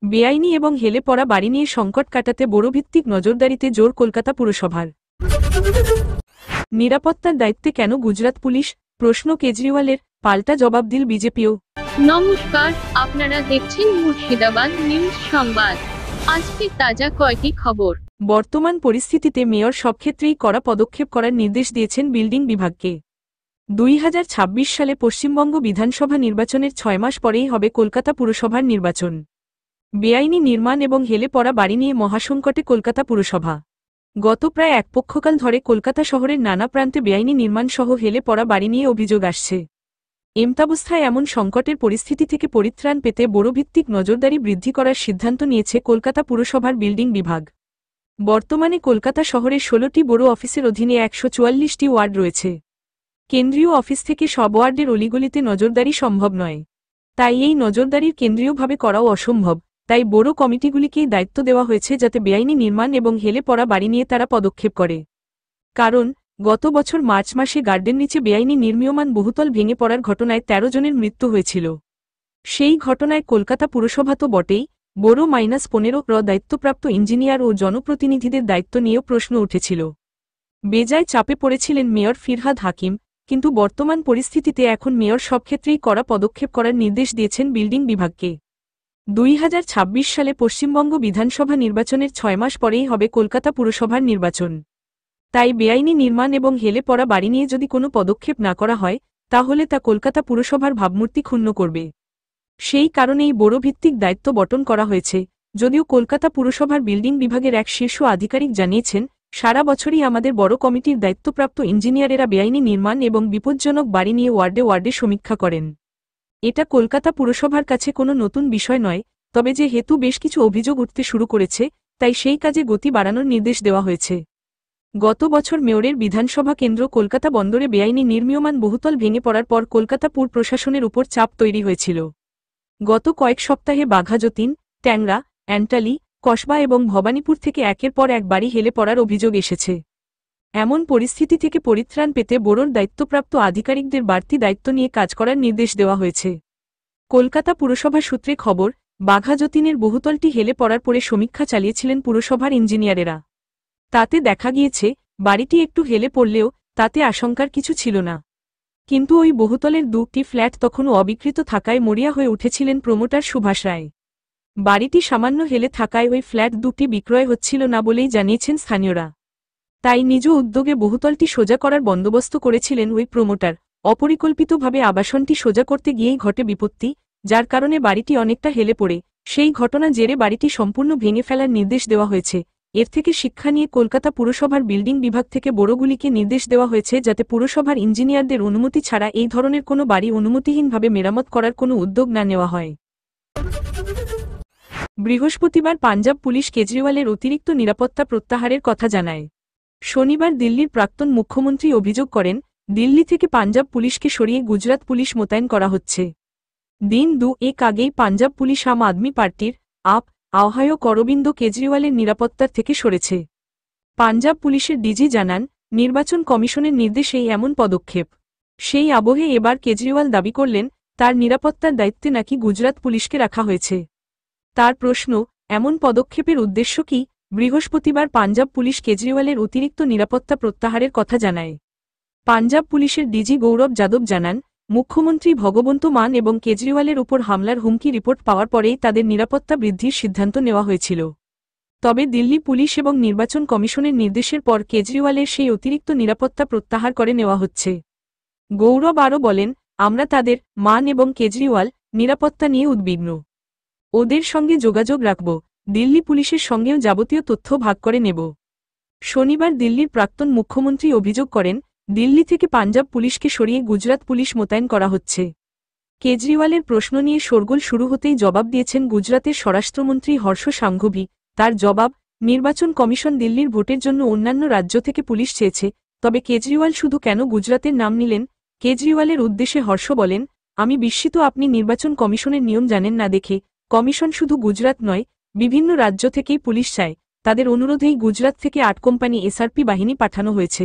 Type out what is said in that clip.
বেআইনি এবং হেলে পড়া বাড়ি নিয়ে সংকট কাটাতে বড়ভিত্তিক নজরদারিতে জোর কলকাতা পুরসভার। নিরাপত্তার দায়িত্বে কেন গুজরাট পুলিশ, প্রশ্ন কেজরিওয়ালের, পাল্টা জবাব দিল বিজেপিও। নমস্কার, আপনারা দেখছেন মুর্শিদাবাদ নিউজ সংবাদ। আজকে তাজা কয়েকটি খবর। বর্তমান পরিস্থিতিতে মেয়র সব ক্ষেত্রেই কড়া পদক্ষেপ করার নির্দেশ দিয়েছেন বিল্ডিং বিভাগকে। 2026 সালে পশ্চিমবঙ্গ বিধানসভা নির্বাচনের 6 মাস পরেই হবে কলকাতা পুরসভার নির্বাচন। বেআইনি নির্মাণ এবং হেলে পড়া বাড়ি নিয়ে মহাসংকটে কলকাতা পুরসভা। গত প্রায় এক পক্ষকাল ধরে কলকাতা শহরের নানা প্রান্তে বেআইনি নির্মাণ সহ হেলে পড়া বাড়ি নিয়ে অভিযোগ আসছে। এমতাবস্থায় এমন সংকটের পরিস্থিতি থেকে পরিত্রাণ পেতে বড়ভিত্তিক নজরদারি বৃদ্ধি করার সিদ্ধান্ত নিয়েছে কলকাতা পুরসভার বিল্ডিং বিভাগ। বর্তমানে কলকাতা শহরে 16টি বড় অফিসের অধীনে 144টি ওয়ার্ড রয়েছে। কেন্দ্রীয় অফিস থেকে সব ওয়ার্ডের অলিগলিতে নজরদারি সম্ভব নয়, তাই এই নজরদারির কেন্দ্রীয়ভাবে করাও অসম্ভব। তাই বড় কমিটিগুলিকেই দায়িত্ব দেওয়া হয়েছে যাতে বেআইনি নির্মাণ এবং হেলে পড়া বাড়ি নিয়ে তারা পদক্ষেপ করে। কারণ গত বছর মার্চ মাসে গার্ডেন নিচে বেআইনি নির্মীয়মান বহুতল ভেঙে পড়ার ঘটনায় 13 জনের মৃত্যু হয়েছিল। সেই ঘটনায় কলকাতা পুরসভা তো বটেই, বড় -15 দায়িত্বপ্রাপ্ত ইঞ্জিনিয়ার ও জনপ্রতিনিধিদের দায়িত্ব নিয়েও প্রশ্ন উঠেছিল। বেজায় চাপে পড়েছিলেন মেয়র ফিরহাদ হাকিম, কিন্তু বর্তমান পরিস্থিতিতে এখন মেয়র সব ক্ষেত্রেই কড়া পদক্ষেপ করার নির্দেশ দিয়েছেন বিল্ডিং বিভাগকে। 2026 সালে পশ্চিমবঙ্গ বিধানসভা নির্বাচনের 6 মাস পরেই হবে কলকাতা পুরসভার নির্বাচন। তাই বেআইনি নির্মাণ এবং হেলে পড়া বাড়ি নিয়ে যদি কোনো পদক্ষেপ না করা হয়, তাহলে তা কলকাতা পুরসভার ভাবমূর্তি ক্ষুণ্ণ করবে। সেই কারণেই বড়ভিত্তিক দায়িত্ব বণ্টন করা হয়েছে। যদিও কলকাতা পুরসভার বিল্ডিং বিভাগের এক শীর্ষ আধিকারিক জানিয়েছেন, সারা বছরই আমাদের বড় কমিটির দায়িত্বপ্রাপ্ত ইঞ্জিনিয়ারেরা বেআইনি নির্মাণ এবং বিপজ্জনক বাড়ি নিয়ে ওয়ার্ডে ওয়ার্ডে সমীক্ষা করেন। এটা কলকাতা পুরসভার কাছে কোনো নতুন বিষয় নয়, তবে যেহেতু বেশ কিছু অভিযোগ উঠতে শুরু করেছে, তাই সেই কাজে গতি বাড়ানোর নির্দেশ দেওয়া হয়েছে। গত বছর মেয়রের বিধানসভা কেন্দ্র কলকাতা বন্দরে বেআইনি নির্মীয়মান বহুতল ভেঙে পড়ার পর কলকাতা পুর প্রশাসনের উপর চাপ তৈরি হয়েছিল। গত কয়েক সপ্তাহে বাঘাযতীন, ট্যাংরা, অ্যান্টালি, কসবা এবং ভবানীপুর থেকে একের পর এক বাড়ি হেলে পড়ার অভিযোগ এসেছে। এমন পরিস্থিতি থেকে পরিত্রাণ পেতে বড়োর দায়িত্বপ্রাপ্ত আধিকারিকদের বাড়তি দায়িত্ব নিয়ে কাজ করার নির্দেশ দেওয়া হয়েছে। কলকাতা পুরসভা সূত্রে খবর, বাঘাযতীনের বহুতলটি হেলে পড়ার পরে সমীক্ষা চালিয়েছিলেন পুরসভার ইঞ্জিনিয়ারেরা। তাতে দেখা গিয়েছে, বাড়িটি একটু হেলে পড়লেও তাতে আশঙ্কার কিছু ছিল না। কিন্তু ওই বহুতলের 2টি ফ্ল্যাট তখনও অবিকৃত থাকায় মরিয়া হয়ে উঠেছিলেন প্রমোটার সুভাষ রায়। বাড়িটি সামান্য হেলে থাকায় ওই ফ্ল্যাট 2টি বিক্রয় হচ্ছিল না বলেই জানিয়েছেন স্থানীয়রা। তাই নিজ উদ্যোগে বহুতলটি সোজা করার বন্দোবস্ত করেছিলেন ওই প্রমোটার। অপরিকল্পিতভাবে আবাসনটি সোজা করতে গিয়েই ঘটে বিপত্তি, যার কারণে বাড়িটি অনেকটা হেলে পড়ে। সেই ঘটনা জেরে বাড়িটি সম্পূর্ণ ভেঙে ফেলার নির্দেশ দেওয়া হয়েছে। এর থেকে শিক্ষা নিয়ে কলকাতা পুরসভার বিল্ডিং বিভাগ থেকে বড়গুলিকে নির্দেশ দেওয়া হয়েছে যাতে পুরসভার ইঞ্জিনিয়ারদের অনুমতি ছাড়া এই ধরনের কোনো বাড়ি অনুমতিহীনভাবে মেরামত করার কোনো উদ্যোগ না নেওয়া হয়। বৃহস্পতিবার পাঞ্জাব পুলিশ কেজরিওয়ালের অতিরিক্ত নিরাপত্তা প্রত্যাহারের কথা জানায়। শনিবার দিল্লির প্রাক্তন মুখ্যমন্ত্রী অভিযোগ করেন, দিল্লি থেকে পাঞ্জাব পুলিশকে সরিয়ে গুজরাট পুলিশ মোতায়েন করা হচ্ছে। দিন 2 আগেই পাঞ্জাব পুলিশ আম আদমি পার্টির আপ আহ্বায়ক অরবিন্দ কেজরিওয়ালের নিরাপত্তার থেকে সরেছে। পাঞ্জাব পুলিশের ডিজি জানান, নির্বাচন কমিশনের নির্দেশেই এমন পদক্ষেপ। সেই আবহে এবার কেজরিওয়াল দাবি করলেন, তার নিরাপত্তার দায়িত্বে নাকি গুজরাট পুলিশকে রাখা হয়েছে। তার প্রশ্ন, এমন পদক্ষেপের উদ্দেশ্য কি? বৃহস্পতিবার পাঞ্জাব পুলিশ কেজরিওয়ালের অতিরিক্ত নিরাপত্তা প্রত্যাহারের কথা জানায়। পাঞ্জাব পুলিশের ডিজি গৌরব যাদব জানান, মুখ্যমন্ত্রী ভগবন্ত মান এবং কেজরিওয়ালের উপর হামলার হুমকি রিপোর্ট পাওয়ার পরেই তাদের নিরাপত্তা বৃদ্ধির সিদ্ধান্ত নেওয়া হয়েছিল। তবে দিল্লি পুলিশ এবং নির্বাচন কমিশনের নির্দেশের পর কেজরিওয়ালের সেই অতিরিক্ত নিরাপত্তা প্রত্যাহার করে নেওয়া হচ্ছে। গৌরব আরও বলেন, আমরা তাদের মান এবং কেজরিওয়াল নিরাপত্তা নিয়ে উদ্বিগ্ন। ওদের সঙ্গে যোগাযোগ রাখব, দিল্লি পুলিশের সঙ্গেও যাবতীয় তথ্য ভাগ করে নেব। শনিবার দিল্লির প্রাক্তন মুখ্যমন্ত্রী অভিযোগ করেন, দিল্লি থেকে পাঞ্জাব পুলিশকে সরিয়ে গুজরাট পুলিশ মোতায়েন করা হচ্ছে। কেজরিওয়ালের প্রশ্ন নিয়ে শোরগোল শুরু হতেই জবাব দিয়েছেন গুজরাতের স্বরাষ্ট্রমন্ত্রী হর্ষ সাংঘভি। তার জবাব, নির্বাচন কমিশন দিল্লির ভোটের জন্য অন্যান্য রাজ্য থেকে পুলিশ চেয়েছে, তবে কেজরিওয়াল শুধু কেন গুজরাতের নাম নিলেন? কেজরিওয়ালের উদ্দেশ্যে হর্ষ বলেন, আমি বিস্মিত আপনি নির্বাচন কমিশনের নিয়ম জানেন না দেখে। কমিশন শুধু গুজরাট নয়, বিভিন্ন রাজ্য থেকেই পুলিশ চায়। তাদের অনুরোধেই গুজরাট থেকে 8 কোম্পানি এসআরপি বাহিনী পাঠানো হয়েছে।